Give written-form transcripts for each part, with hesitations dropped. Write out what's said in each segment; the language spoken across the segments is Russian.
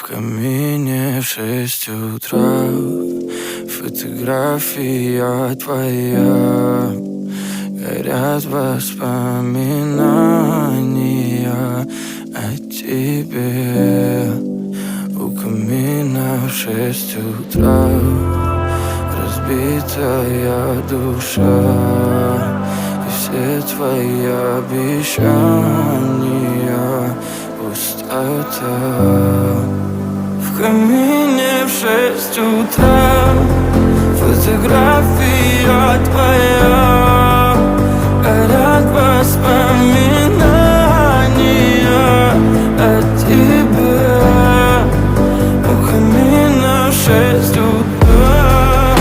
В камине в 6 утра фотография твоя. Горят воспоминания о тебе. У камина в 6 утра разбитая душа. И все твои обещания пустота. В камине в 6 утра фотография твоя. Горят воспоминания о тебе. У камина в 6 утра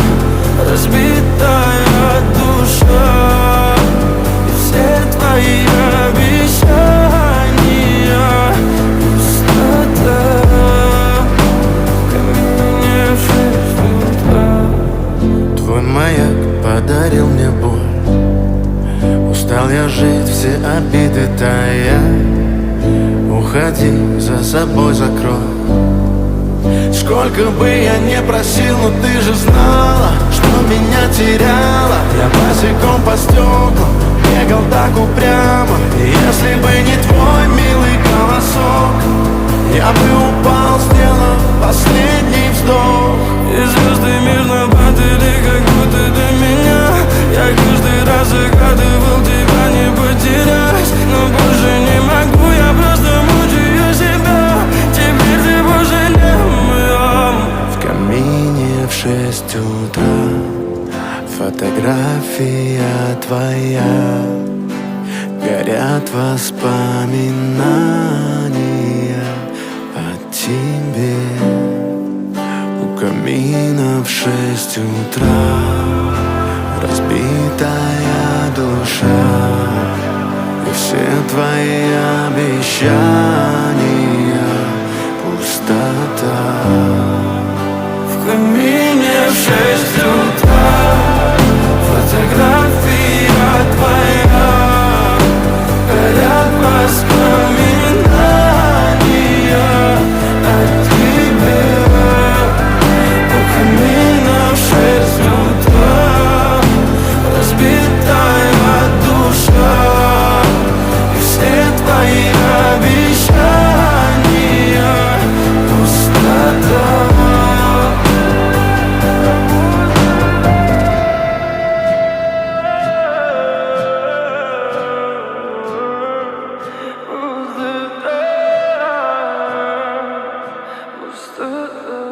разбитая душа. И все твои обещания пустота. В камине в 6 утра. Твой маяк подарил мне боль. Устал я жить, все обиды тая. Уходи, за собой закрой. Сколько бы я не просил, но ты же знала, что меня теряла. Я босиком по стеклам бегал так упрямо. И если бы не твой милый голосок, я бы упал, сделав последний вздох. И звезды мирно падали, как будто до меня. Я каждый раз загадывал тебя не потерять, но больше не могу, я просто мучаю себя. Теперь ты больше не моя. В камине в 6 утра фотография твоя. Горят воспоминания о тебе. У камина в 6 утра разбитая душа. И все твои обещания пустота. В камине в 6 утра фотография твоя. Горят воспоминания о тебе. У камина в 6 утра разбитая душа. И все твои обещания пустота. Пустота.